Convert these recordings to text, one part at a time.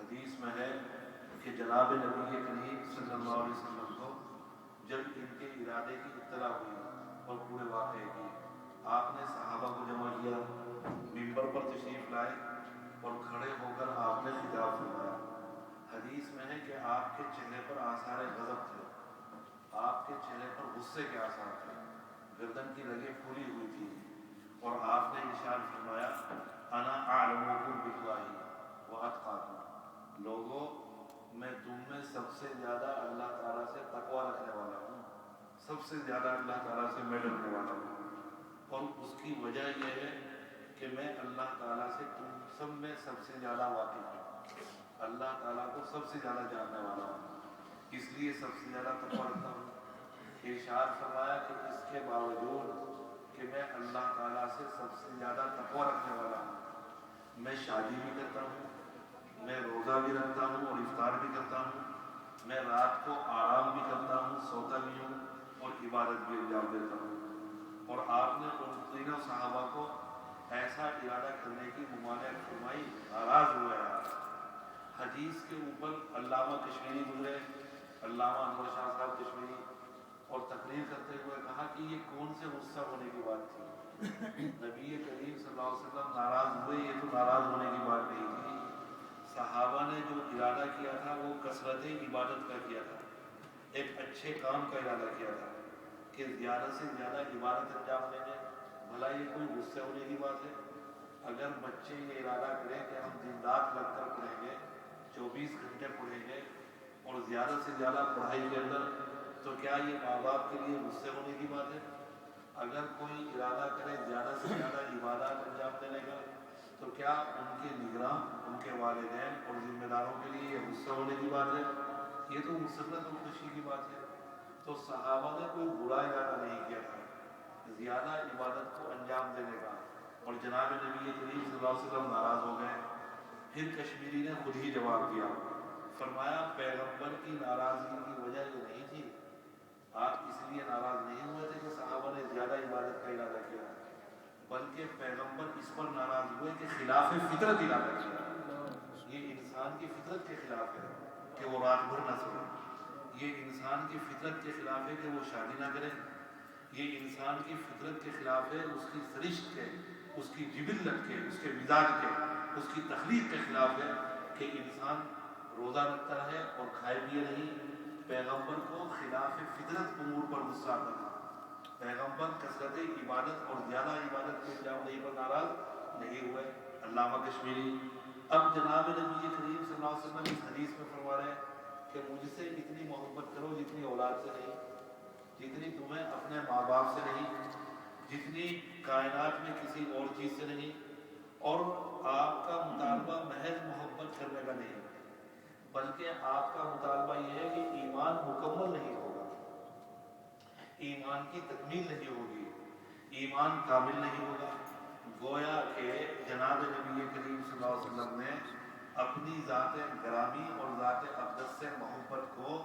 حدیث میں ہے کہ جناب نبی کریم صلی اللہ علیہ وسلم کو جب ان کے ارادے کی اطلاع ہوئی اور پورے واقعے کی، آپ نے صحابہ کو جمع کیا، ممبر پر تشریف لائے اور کھڑے ہو کر آپ نے خطاب فرمایا۔ حدیث میں ہے کہ آپ کے چہرے پر آثار غضب تھے، آپ کے چہرے پر غصے کے آثار تھے، گردن کی رگیں پھولی ہوئی تھی، اور آپ نے ارشاد فرمایا انا اعلمکم باللہ واتقاکم، لوگوں میں تم میں سب سے زیادہ اللہ تعالیٰ سے تقوی رکھنے والا ہوں، سب سے زیادہ اللہ تعالیٰ سے میں ڈرنے والا ہوں، اور اس کی وجہ یہ ہے کہ میں اللہ تعالیٰ سے تم سب میں سب سے زیادہ واقف ہوں، اللہ تعالیٰ کو سب سے زیادہ جاننے والا ہوں، اس لیے سب سے زیادہ تقوی رکھتا ہوں۔ ارشاد فرمایا کہ اس کے باوجود کہ میں اللہ تعالیٰ سے سب سے زیادہ تقوی رکھنے والا ہوں، میں شادی بھی کرتا ہوں، میں روزہ بھی رکھتا ہوں اور افطار بھی کرتا ہوں، میں رات کو آرام بھی کرتا ہوں، سوتا بھی ہوں اور عبادت بھی انجام دیتا ہوں۔ اور آپ نے ان تینوں صحابہ کو ایسا ارادہ کرنے کی ممانعت فرمائی، ناراض ہوئے آپ۔ حدیث کے اوپر علامہ کشمیری گزرے، علامہ انور شاہ صاحب کشمیری، اور تقریر کرتے ہوئے کہا کہ یہ کون سے غصہ ہونے کی بات تھی، نبی کریم صلی اللہ علیہ وسلم ناراض ہوئے، یہ تو ناراض ہونے کی بات نہیں تھی، صحابہ نے جو ارادہ کیا تھا وہ کثرت عبادت کا کیا تھا، ایک اچھے کام کا ارادہ کیا تھا کہ زیادہ سے زیادہ عبادت انجام دیں گے، بھلا یہ کوئی غصے ہونے کی بات ہے؟ اگر بچے یہ ارادہ کریں کہ ہم دن رات لگ کر پڑھیں گے، 24 گھنٹے پڑھیں گے اور زیادہ سے زیادہ پڑھائی کے اندر، تو کیا یہ ماں باپ کے لیے غصے ہونے کی بات ہے؟ اگر کوئی ارادہ کرے زیادہ سے زیادہ عبادات انجام دینے کا، تو کیا ان کے نگراں، ان کے والدین اور ذمہ داروں کے لیے یہ غصہ ہونے کی بات ہے؟ یہ تو مسرت اور خوشی کی بات ہے۔ تو صحابہ نے کوئی برا ارادہ نہیں کیا تھا زیادہ عبادت کو انجام دینے کا، اور جناب نبی کریم صلی اللہ علیہ وسلم ناراض ہو گئے۔ پھر کشمیری نے خود ہی جواب دیا، فرمایا پیغمبر کی ناراضگی کی وجہ یہ نہیں تھی، آپ اس لیے ناراض نہیں ہوئے تھے کہ صحابہ نے زیادہ عبادت کا ارادہ کیا، بلکہ پیغمبر اس پر ناراض ہوئے کہ خلاف فطرت ارادہ کیا۔ یہ انسان کی فطرت کے خلاف ہے کہ وہ رات بھر نہ سوئے، یہ انسان کی فطرت کے خلاف ہے کہ وہ شادی نہ کرے، یہ انسان کی فطرت کے خلاف ہے، اس کی سرشت کے، اس کی جبلت کے، اس کے مزاج کے، اس کی تخلیق کے خلاف ہے کہ انسان روزہ رکھتا ہے اور کھائے پیے نہیں۔ پیغمبر کو خلاف فطرت امور پر غصہ آتا تھا، پیغمبر کثرت عبادت اور زیادہ عبادت کے انجام نہیں پر ناراض نہیں ہوئے۔ علامہ کشمیری اب جناب نبی کریم صلی اللہ علیہ وسلم اس حدیث میں فرما رہے ہیں کہ مجھ سے اتنی محبت کرو جتنی اولاد سے نہیں، جتنی تمہیں اپنے ماں باپ سے نہیں، جتنی کائنات میں کسی اور چیز سے نہیں، اور آپ کا مطالبہ محض محبت کرنے کا نہیں، بلکہ آپ کا مطالبہ یہ ہے کہ ایمان مکمل نہیں ہوگا، ایمان کی تکمیل نہیں ہوگی، ایمان کامل نہیں ہوگا۔ گویا کہ جناب نبی کریم صلی اللہ علیہ وسلم نے اپنی ذات گرامی اور ذات اقدس سے محبت کو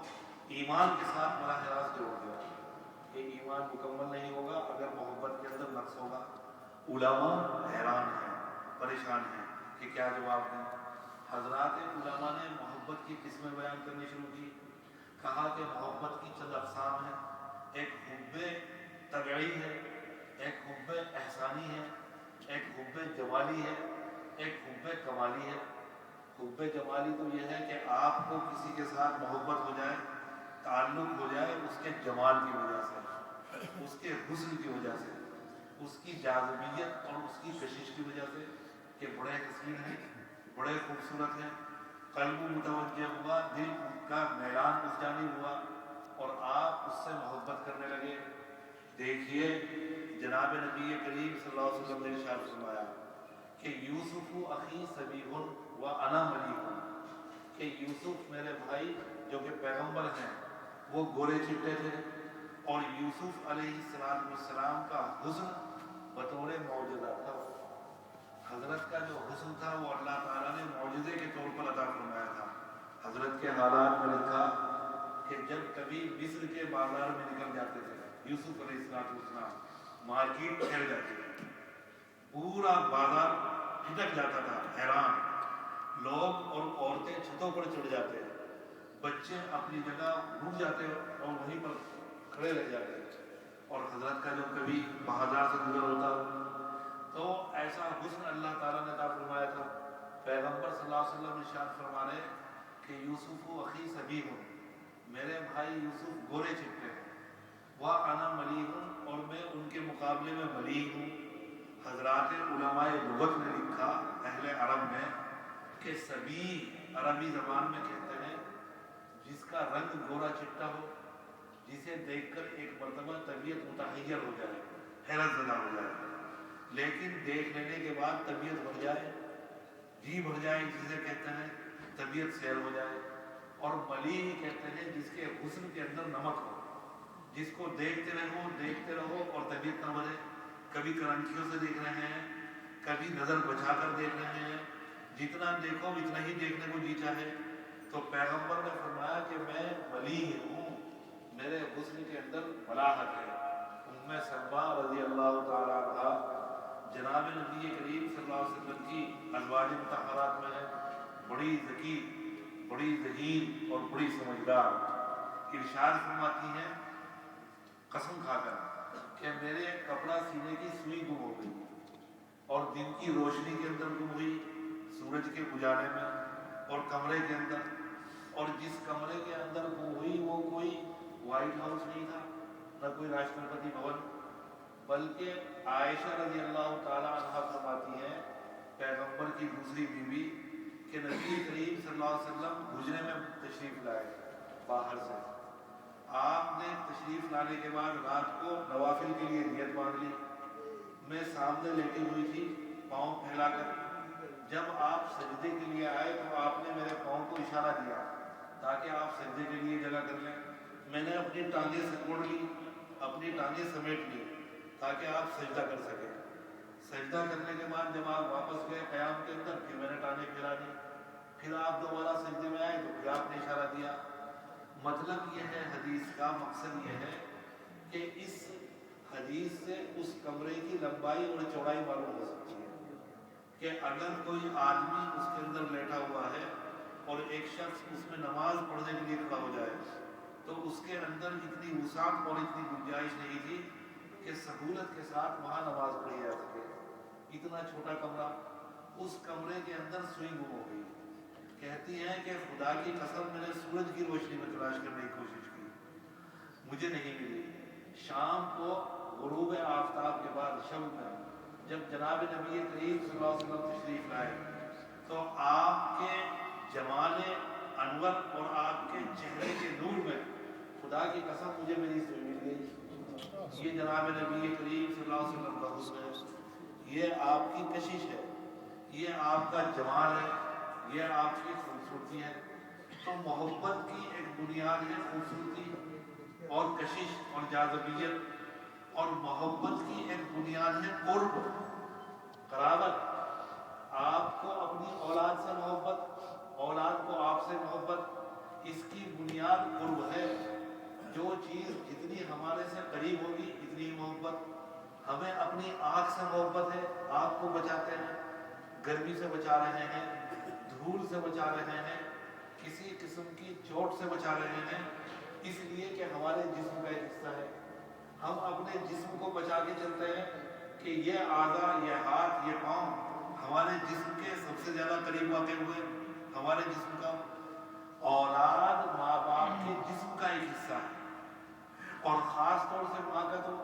ایمان کے ساتھ براہ راست جوڑ دیا کہ ایمان مکمل نہیں ہوگا اگر محبت کے اندر نقص ہوگا۔ علماء حیران ہیں، پریشان ہیں کہ کیا جواب دیں۔ حضرات علماء نے محبت کی قسمیں بیان کرنی شروع کی، کہا کہ محبت کی چند اقسام ہیں، ایک حب طبعی ہے، ایک حب احسانی ہے، ایک حب جمالی ہے، ایک حب کمالی ہے۔ حب جمالی تو یہ ہے کہ آپ کو کسی کے ساتھ محبت ہو جائے، تعلق ہو جائے اس کے جمال کی وجہ سے، اس کے حسن کی وجہ سے، اس کی جاذبیت اور اس کی کشش کی وجہ سے کہ بڑے حسین ہیں، بڑے خوبصورت ہیں، قلب متوجہ ہوا، دل کا میلان اس جانب ہوا اور آپ اس سے محبت کرنے لگے۔ دیکھیے جناب نبی کریم صلی اللہ علیہ وسلم نے ارشاد فرمایا کہ یوسف اخی صبیح و انا ملیح، کہ یوسف میرے بھائی جو کہ پیغمبر ہیں وہ گورے چٹے تھے، اور یوسف علیہ السلام کا حسن بطور معجزہ تھا۔ حضرت کا جو حسن تھا وہ اللہ تعالیٰ نے معجزے کے طور پر عطا فرمایا تھا۔ حضرت کے حالات میں لکھا کہ جب کبھی مصر کے بازار میں نکل جاتے تھے یوسف علیہ السلام، مارکیٹ پھیل جاتی تھی، پورا بازار پھٹک جاتا تھا، حیران لوگ اور عورتیں چھتوں پر چڑھ جاتے ہیں، بچے اپنی جگہ رک جاتے ہیں اور وہیں پر کھڑے رہ جاتے ہیں، اور حضرت کا جو کبھی بہادر سے گزر ہوتا تو ایسا حسن اللہ تعالیٰ نے عطا فرمایا تھا۔ پیغمبر صلی اللہ علیہ وسلم ارشاد فرما رہے کہ یوسف و اخی سبی ہوں، میرے بھائی یوسف گورے چٹے ہیں، وہ انا ملیح ہوں اور میں ان کے مقابلے میں ملیح ہوں۔ حضرات علماء لغت نے لکھا اہل عرب میں کہ سبی عربی زبان میں کہتے ہیں جس کا رنگ گورا چٹا ہو، جسے دیکھ کر ایک مرتبہ طبیعت متحیر ہو جائے، حیرت زدہ ہو جائے، لیکن دیکھ لینے کے بعد طبیعت بڑھ جائے، جی بڑھ جائے، جسے کہتے ہیں طبیعت سیر ہو جائے۔ اور ملیح کہتے ہیں جس کے حسن کے اندر نمک ہو، جس کو دیکھتے رہو اور طبیعت نہ بڑھے، کبھی کرنکھیوں سے دیکھ رہے ہیں، کبھی نظر بچا کر دیکھ رہے ہیں، جتنا دیکھو اتنا ہی دیکھنے کو جی چاہے۔ تو پیغمبر نے فرمایا کہ میں ملیح ہوں، میرے حسن کے اندر ملاحت ہے۔ ام سلمہ رضی اللہ تعالیٰ عنہا جناب نبی کریم صلی اللہ علیہ وسلم کی ازواج مطہرات میں ہے، بڑی ذکی، بڑی ذہین اور بڑی سمجھدار۔ ارشاد فرماتی ہیں قسم کھا کر کہ میرے کپڑا سینے کی سوئی گم ہو گئی اور دن کی روشنی کے اندر گم ہوئی، سورج کے اجالے میں اور کمرے کے اندر، اور جس کمرے کے اندر گم ہوئی وہ کوئی وائٹ ہاؤس نہیں تھا، نہ کوئی راشٹرپتی بھون، بلکہ عائشہ رضی اللہ تعالیٰ عنہ فرماتی ہیں پیغمبر کی دوسری بیوی کہ نبی کریم صلی اللہ علیہ وسلم حجرے میں تشریف لائے باہر سے، آپ نے تشریف لانے کے بعد رات کو نوافل کے لیے نیت باندھ لی، میں سامنے لیٹی ہوئی تھی پاؤں پھیلا کر، جب آپ سجدے کے لیے آئے تو آپ نے میرے پاؤں کو اشارہ دیا تاکہ آپ سجدے کے لیے جگہ کر لیں، میں نے اپنی ٹانگیں سکوڑ لی، اپنی ٹانگیں سمیٹ لی تاکہ آپ سجدہ کر سکیں۔ سجدہ کرنے کے بعد جب آپ واپس گئے قیام کے اندر، پھر میں نے ٹانگیں پھیلا دی، پھر آپ دوبارہ سجدے میں آئے تو پھر آپ نے اشارہ دیا۔ مطلب یہ ہے حدیث کا، مقصد یہ ہے کہ اس حدیث سے اس کمرے کی لمبائی اور چوڑائی معلوم ہو سکتی ہے کہ اگر کوئی آدمی اس کے اندر لیٹا ہوا ہے اور ایک شخص اس میں نماز پڑھنے کے لیے کھڑا ہو جائے تو اس کے اندر اتنی وسعت اور اتنی گنجائش نہیں تھی کہ سہولت کے ساتھ وہاں نماز پڑھی جا سکے، اتنا چھوٹا کمرہ، اس کمرے کے اندر سوئی گم ہو گئی۔ کہتی ہیں کہ خدا کی قسم میں نے سورج کی روشنی میں تلاش کرنے کی کوشش کی، مجھے نہیں ملی۔ شام کو غروب آفتاب کے بعد شب میں جب جناب نبی کریم صلی اللہ علیہ وسلم تشریف لائے تو آپ کے جمال انور اور آپ کے چہرے کے نور میں خدا کی قسم مجھے میری سوئی مل گئی۔ یہ جناب نبی کریم صلی اللہ علیہ وسلم کا حسن ہے، یہ آپ کی کشش ہے، یہ آپ کا جمال ہے، یہ آپ کی خوبصورتی ہے۔ تو محبت کی ایک بنیاد ہے خوبصورتی اور کشش اور جاذبیت، اور محبت کی ایک بنیاد ہے قرب، قرابت۔ آپ کو اپنی اولاد سے محبت، اولاد کو آپ سے محبت، اس کی بنیاد قرب ہے۔ جو چیز جتنی ہمارے سے قریب ہوگی اتنی محبت۔ ہمیں اپنی آنکھ سے محبت ہے، آنکھ کو بچاتے ہیں، گرمی سے بچا رہے ہیں، دھول سے بچا رہے ہیں، کسی قسم کی چوٹ سے بچا رہے ہیں، اس لیے کہ ہمارے جسم کا ایک حصہ ہے۔ ہم اپنے جسم کو بچا کے چلتے ہیں کہ یہ اعضاء، یہ ہاتھ، یہ پاؤں ہمارے جسم کے سب سے زیادہ قریب واقع ہوئے، ہمارے جسم کا۔ اولاد ماں باپ کے جسم کا ایک حصہ ہے، اور خاص طور سے ماں کا تو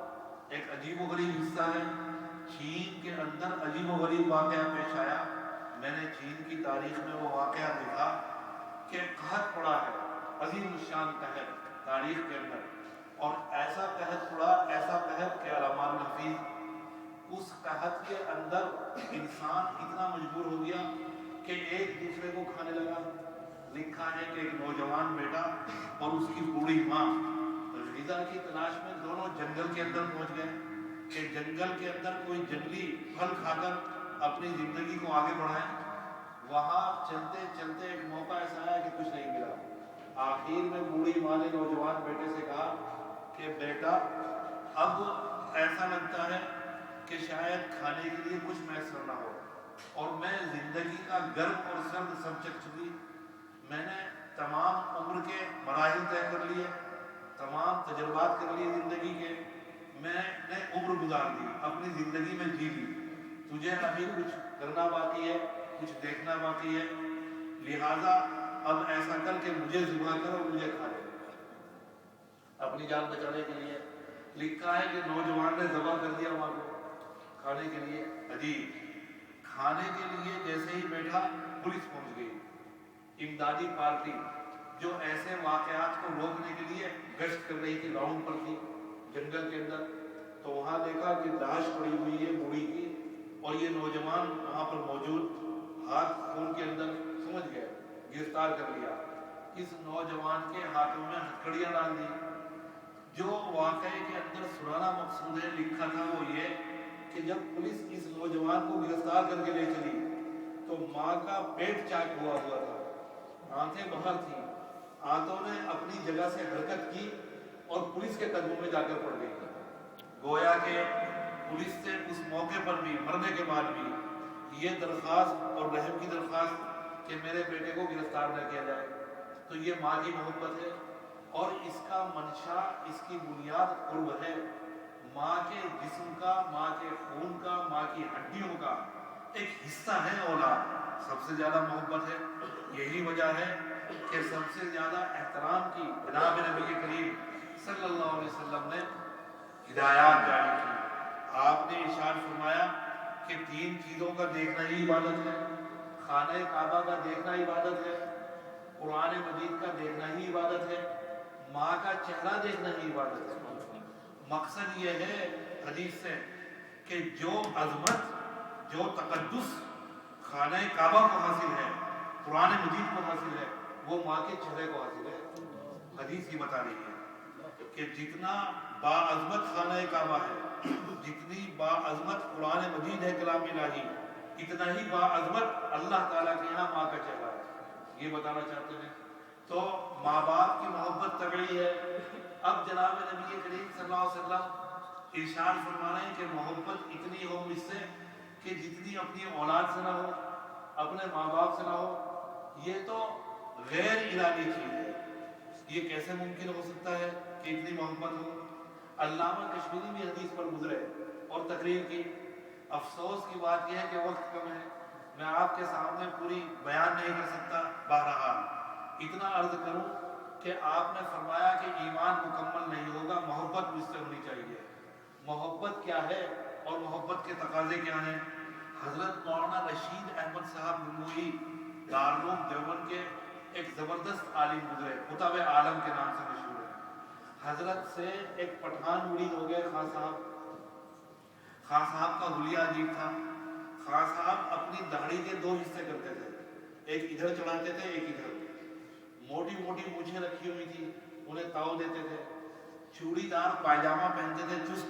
ایک عجیب و غریب حصہ ہے۔ چین کے اندر عجیب و غریب واقعہ پیش آیا، میں نے چین کی تاریخ میں وہ واقعہ دیکھا کہ قحط پڑا ہے، عظیم الشان قحط تاریخ کے اندر، اور ایسا قحط پڑا، ایسا قحط کہ علامہ الحفیظ، اس قحط کے اندر انسان اتنا مجبور ہو گیا کہ ایک دوسرے کو کھانے لگا۔ لکھا ہے کہ ایک نوجوان بیٹا اور اس کی بوڑھی ماں غذا کی تلاش میں دونوں جنگل کے اندر پہنچ گئے کہ جنگل کے اندر کوئی جنگلی پھل کھا کر اپنی زندگی کو آگے بڑھائیں۔ وہاں چلتے چلتے ایک موقع ایسا آیا کہ کچھ نہیں ملا۔ آخر میں بوڑھی ماں نے نوجوان بیٹے سے کہا کہ بیٹا اب ایسا لگتا ہے کہ شاید کھانے کے لیے کچھ میسر نہ ہو، اور میں زندگی کا گرم اور سرد سب چکھ چکی، میں نے تمام عمر کے مراحل طے کر لیے، تمام تجربات کر لیے زندگی کے، میں نے عمر گزار دی، اپنی زندگی میں جی لی، تجھے ابھی کچھ کرنا باقی ہے، کچھ دیکھنا باقی ہے، لہذا اب ایسا کر کے مجھے ذبح کرو، مجھے کھا لے۔ اپنی جان بچانے کے لیے لکھا ہے کہ نوجوان نے ذبح کر دیا ماں کو کھانے کے لیے۔ عجیب، کھانے کے لیے جیسے ہی بیٹھا پولیس پہنچ گئی، امدادی پارٹی جو ایسے واقعات کو روکنے کے لیے گشت کر رہی تھی، راؤنڈ پر تھی جنگل کے اندر، تو وہاں دیکھا کہ لاش پڑی ہوئی ہے بوڑھی کی، اور یہ نوجوان وہاں پر موجود، ہاتھ خون کے اندر، سمجھ گئے، گرفتار کر لیا۔ اس نوجوان کے ہاتھوں میں ہتھکڑیاں ڈال دی۔ جو واقعے کے اندر سنانا مقصود ہے لکھا تھا وہ یہ کہ جب پولیس اس نوجوان کو گرفتار کر کے لے چلی تو ماں کا پیٹ چاک ہوا تھا، آنکھیں باہر تھیں، آنتوں نے اپنی جگہ سے حرکت کی اور پولیس کے قدموں میں جا کر پڑ گئی۔ گویا کہ پولیس سے اس موقع پر بھی، مرنے کے بعد بھی، یہ درخواست اور رحم کی درخواست کہ میرے بیٹے کو گرفتار نہ کیا جائے۔ تو یہ ماں کی محبت ہے، اور اس کا منشا، اس کی بنیاد قرب ہے، ماں کے جسم کا، ماں کے خون کا، ماں کی ہڈیوں کا ایک حصہ ہے اولاد، سب سے زیادہ محبت ہے۔ یہی وجہ ہے کہ سب سے زیادہ احترام کی جناب نبی کریم صلی اللہ علیہ وسلم نے ہدایات جاری کی۔ آپ نے ارشاد فرمایا کہ 3 چیزوں کا دیکھنا ہی عبادت ہے، خانہ کعبہ کا دیکھنا عبادت ہے، قرآن مجید کا دیکھنا ہی عبادت ہے، ماں کا چہرہ دیکھنا ہی عبادت ہے۔ مقصد یہ ہے حدیث سے کہ جو عظمت، جو تقدس خانہ کعبہ کو حاصل ہے، قرآن مجید کو حاصل ہے، وہ ماں کے چہرے کو حاصل ہے۔ حدیث یہ بتا رہی ہے کہ جتنا باعظمت خانہ کعبہ ہے، جتنی باعظمت قرآن مجید ہے کلام الہی، اتنا ہی باعظمت اللہ تعالیٰ کے یہاں ماں کا چہرہ ہے۔ یہ بتانا چاہتے ہیں۔ تو ماں باپ کی محبت طبعی ہے۔ اب جناب نبی کریم صلی اللہ علیہ وسلم ارشاد فرما رہے ہیں کہ محبت اتنی ہو مجھ سے کہ جتنی اپنی اولاد سے نہ ہو، اپنے ماں باپ سے نہ ہو۔ یہ تو غیر ارادی چیز ہے، یہ کیسے ممکن ہو سکتا ہے کہ اتنی محبت ہو؟ علامہ کشمیری بھی حدیث پر گزرے اور تقریر کی۔ افسوس کی بات یہ ہے کہ وقت کم ہے، میں آپ کے سامنے پوری بیان نہیں کر سکتا۔ بہرحال اتنا عرض کروں کہ آپ نے فرمایا کہ ایمان مکمل نہیں ہوگا، محبت مجھ سے ہونی چاہیے۔ محبت کیا ہے اور محبت کے تقاضے کیا ہیں؟ حضرت مولانا رشید احمد صاحب گنگوہی دارالعلوم دیوبند کے ایک زبردست عالم گزرے، کتاب عالم کے نام سے مشہور ہے۔ حضرت سے ایک پٹھان مرید ہو گئے، خان صاحب۔ خان صاحب کا حلیہ عجیب تھا۔ خان صاحب اپنی داڑھی کے 2 حصے کرتے تھے، ایک ادھر چڑھاتے تھے، ایک ادھر۔ موٹی موٹی مونچھیں رکھی ہوئی تھی، انہیں تاؤ دیتے تھے، چوڑی دار پائجامہ پہنتے تھے، چست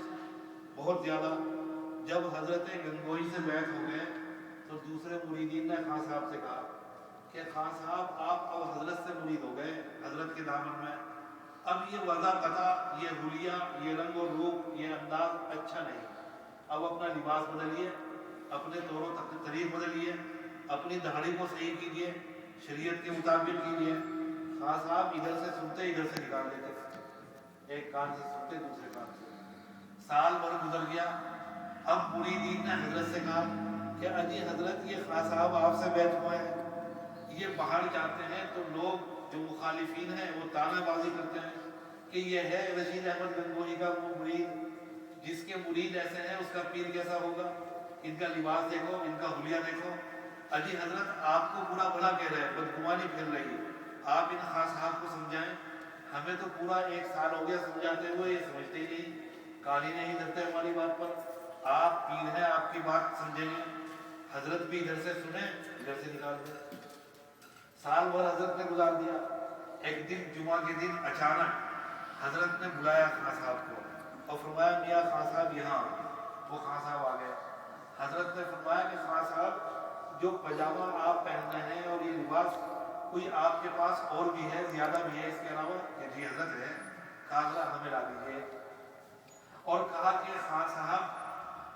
بہت زیادہ۔ جب حضرت گنگوہی سے بیعت ہو گئے تو دوسرے مریدین نے خان صاحب سے کہا کہ خان صاحب آپ اب حضرت سے مرید ہو گئے، حضرت کے دامن میں، اب یہ وضع قطع، یہ حلیہ، یہ رنگ و روپ، یہ انداز اچھا نہیں، اب اپنا لباس بدلیے، اپنے طور و طریق بدلیے، اپنی داڑھی کو صحیح کیجیے، شریعت کے مطابق کیجیے۔ خان صاحب ادھر سے سنتے ادھر سے نکال دیتے تھے، ایک کان سے سنتے دوسرے کان سے۔ سال بھر گزر گیا، اب مریدین نے حضرت سے کہا کہ اجی حضرت یہ خان صاحب آپ سے بیعت ہوئے ہیں، یہ باہر جاتے ہیں تو لوگ جو مخالفین ہیں وہ طعنہ بازی کرتے ہیں کہ یہ ہے رشید احمد گنگوہی کا وہ مرید، جس کے مرید ایسے ہیں اس کا پیر کیسا ہوگا، ان کا لباس دیکھو، ان کا حلیہ دیکھو۔ اجی حضرت آپ کو برا بھلا کہہ رہے ہیں، بدگمانی پھیل رہی ہے، آپ ان خان صاحب کو سمجھائیں، ہمیں تو پورا 1 سال ہو گیا سمجھاتے ہوئے، یہ سمجھتے ہی نہیں، کان ہی نہیں دھرتے ہماری بات پر، آپ پیر ہیں، آپ کی بات سمجھیں گے۔ حضرت بھی ادھر سے سنیں، ادھر سے نکال دیں۔ سال بھر حضرت نے گزار دیا۔ ایک دن جمعہ کے دن اچانک حضرت نے بلایا خان صاحب کو اور فرمایا میاں خان صاحب یہاں۔ وہ خان صاحب آ گئے۔ حضرت نے فرمایا کہ خان صاحب جو پاجامہ آپ پہن رہے ہیں اور یہ لباس، کوئی آپ کے پاس اور بھی ہے، زیادہ بھی ہے اس کے علاوہ؟ کہ جی حضرت ہے۔ کاغذ ہمیں لا دیجیے، اور کہا کہ خان صاحب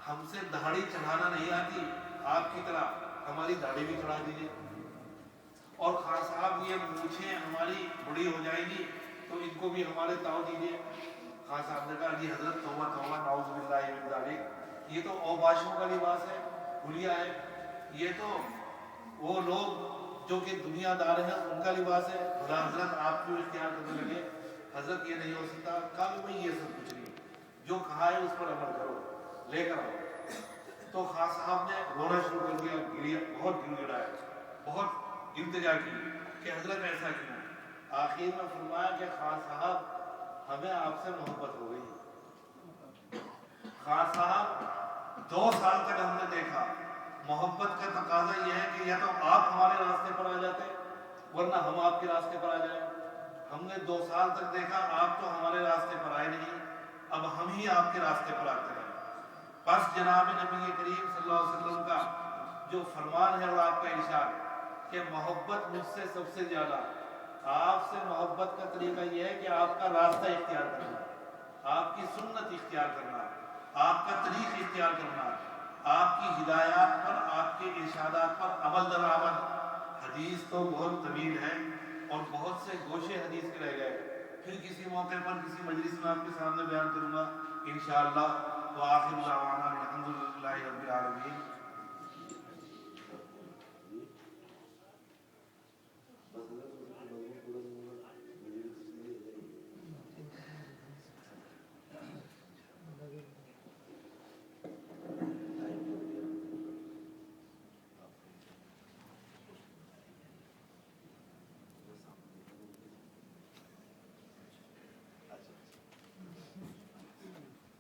ہم سے دہاڑی چڑھانا نہیں آتی آپ کی طرح، ہماری داڑھی بھی چڑھا دیجیے، اور خان صاحب یہ مونچھیں ہماری بڑی ہو جائیں گی تو ان کو بھی ہمارے تاؤ دیجیے۔ خان صاحب نے کہا جی حضرت توبہ توبہ نعوذ باللہ من ذالک، یہ تو اوباشوں کا لباس ہے، حلیہ ہے، یہ تو وہ لوگ جو کہ دنیا دار ہیں ان کا لباس ہے، خدا حضرت آپ کیوں اختیار کرنے لگے؟ حضرت یہ نہیں ہو سکتا، کل میں یہ سب کچھ نہیں، جو کہا ہے اس پر عمل کرو، لے کر آؤ۔ تو خان صاحب نے رونا شروع کر دیا، گریا، بہت گر گڑایا، بہت التجا کی کہ حضرت ایسا کیوں؟ آخر میں فرمایا کہ خان صاحب ہمیں آپ سے محبت ہو گئی۔ خان صاحب 2 سال تک ہم نے دیکھا، محبت کا تقاضا یہ ہے کہ یا تو آپ ہمارے راستے پر آ جاتے ورنہ ہم آپ کے راستے پر آ جائیں۔ ہم نے 2 سال تک دیکھا آپ تو ہمارے راستے پر آئے نہیں، اب ہم ہی آپ کے راستے پر آتے ہیں۔ بس جناب نبی کریم صلی اللہ علیہ وسلم کا جو فرمان ہے اور آپ کا ارشاد کہ محبت مجھ سے سب سے زیادہ، آپ سے محبت کا طریقہ یہ ہے کہ آپ کا راستہ اختیار کرنا، آپ کی سنت اختیار کرنا، آپ کا طریق اختیار کرنا، آپ کی ہدایات پر، آپ کے ارشادات پر عمل درآمد۔ حدیث تو بہت طویل ہے اور بہت سے گوشے حدیث کے رہ گئے، پھر کسی موقع پر کسی مجلس میں آپ کے سامنے بیان کروں گا انشاءاللہ۔ وآخر دعوانا